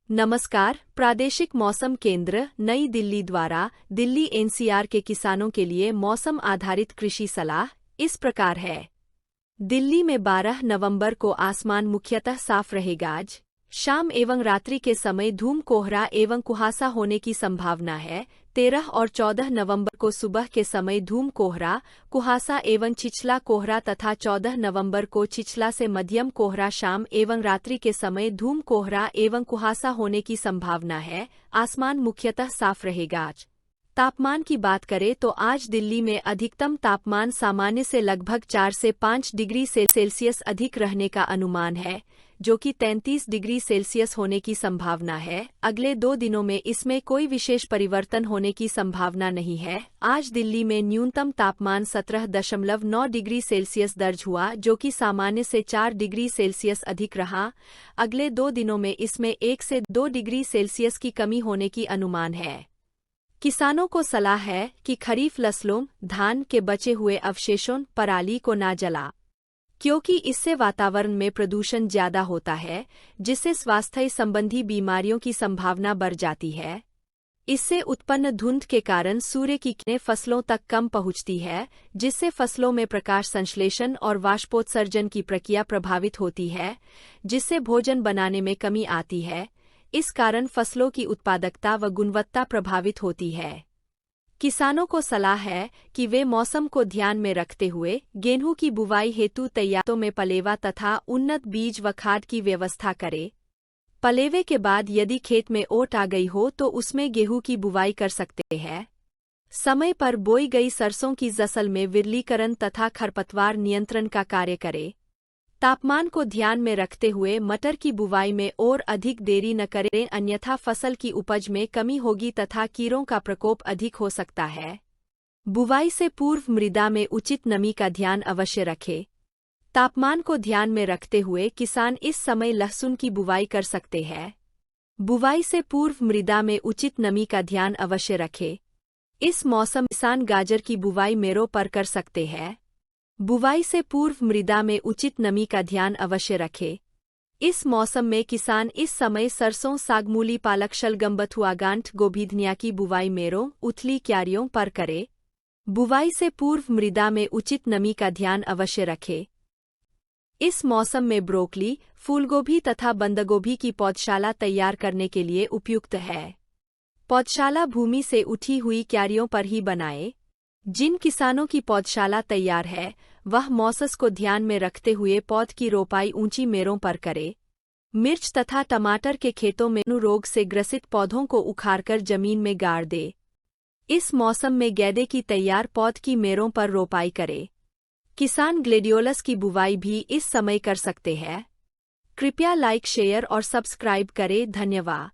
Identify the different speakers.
Speaker 1: नमस्कार। प्रादेशिक मौसम केंद्र नई दिल्ली द्वारा दिल्ली एनसीआर के किसानों के लिए मौसम आधारित कृषि सलाह इस प्रकार है। दिल्ली में 12 नवंबर को आसमान मुख्यतः साफ रहेगा। आज शाम एवं रात्रि के समय धूम कोहरा एवं कुहासा होने की संभावना है। 13 और 14 नवंबर को सुबह के समय धूम कोहरा, कुहासा एवं छिछला कोहरा तथा 14 नवंबर को छिछला से मध्यम कोहरा, शाम एवं रात्रि के समय धूम कोहरा एवं कुहासा होने की संभावना है। आसमान मुख्यतः साफ रहेगा। आज तापमान की बात करें तो आज दिल्ली में अधिकतम तापमान सामान्य से लगभग 4 से 5 डिग्री सेल्सियस अधिक रहने का अनुमान है, जो कि 33 डिग्री सेल्सियस होने की संभावना है। अगले 2 दिनों में इसमें कोई विशेष परिवर्तन होने की संभावना नहीं है। आज दिल्ली में न्यूनतम तापमान 17.9 डिग्री सेल्सियस दर्ज हुआ, जो कि सामान्य से 4 डिग्री सेल्सियस अधिक रहा। अगले 2 दिनों में इसमें 1 से 2 डिग्री सेल्सियस की कमी होने की अनुमान है। किसानों को सलाह है कि खरीफ फसलों, धान के बचे हुए अवशेषों, पराली को ना जला, क्योंकि इससे वातावरण में प्रदूषण ज्यादा होता है, जिससे स्वास्थ्य संबंधी बीमारियों की संभावना बढ़ जाती है। इससे उत्पन्न धुंध के कारण सूर्य की किरणें फसलों तक कम पहुंचती है, जिससे फसलों में प्रकाश संश्लेषण और वाष्पोत्सर्जन की प्रक्रिया प्रभावित होती है, जिससे भोजन बनाने में कमी आती है। इस कारण फसलों की उत्पादकता व गुणवत्ता प्रभावित होती है। किसानों को सलाह है कि वे मौसम को ध्यान में रखते हुए गेहूं की बुवाई हेतु तैयारियों में पलेवा तथा उन्नत बीज व खाद की व्यवस्था करें। पलेवे के बाद यदि खेत में ओट आ गई हो तो उसमें गेहूं की बुवाई कर सकते हैं। समय पर बोई गई सरसों की फसल में विरलीकरण तथा खरपतवार नियंत्रण का कार्य करें। तापमान को ध्यान में रखते हुए मटर की बुवाई में और अधिक देरी न करें, अन्यथा फसल की उपज में कमी होगी तथा कीड़ों का प्रकोप अधिक हो सकता है। बुवाई से पूर्व मृदा में उचित नमी का ध्यान अवश्य रखें। तापमान को ध्यान में रखते हुए किसान इस समय लहसुन की बुवाई कर सकते हैं। बुवाई से पूर्व मृदा में उचित नमी का ध्यान अवश्य रखें। इस मौसम किसान गाजर की बुवाई मेरों पर कर सकते हैं। बुवाई से पूर्व मृदा में उचित नमी का ध्यान अवश्य रखें। इस मौसम में किसान इस समय सरसों, साग, मूली, पालक, शलगम, बथुआ, गांठ, गोभी, धनिया की बुवाई मेरों, उथली क्यारियों पर करें। बुवाई से पूर्व मृदा में उचित नमी का ध्यान अवश्य रखें। इस मौसम में ब्रोकली, फूलगोभी तथा बंदगोभी की पौधशाला तैयार करने के लिए उपयुक्त है। पौधशाला भूमि से उठी हुई क्यारियों पर ही बनाएं। जिन किसानों की पौधशाला तैयार है वह मौसम को ध्यान में रखते हुए पौध की रोपाई ऊंची मेरों पर करे। मिर्च तथा टमाटर के खेतों में रोग से ग्रसित पौधों को उखाड़कर जमीन में गाड़ दे। इस मौसम में गेंदे की तैयार पौध की मेरों पर रोपाई करे। किसान ग्लेडियोलस की बुवाई भी इस समय कर सकते हैं। कृपया लाइक, शेयर और सब्सक्राइब करें। धन्यवाद।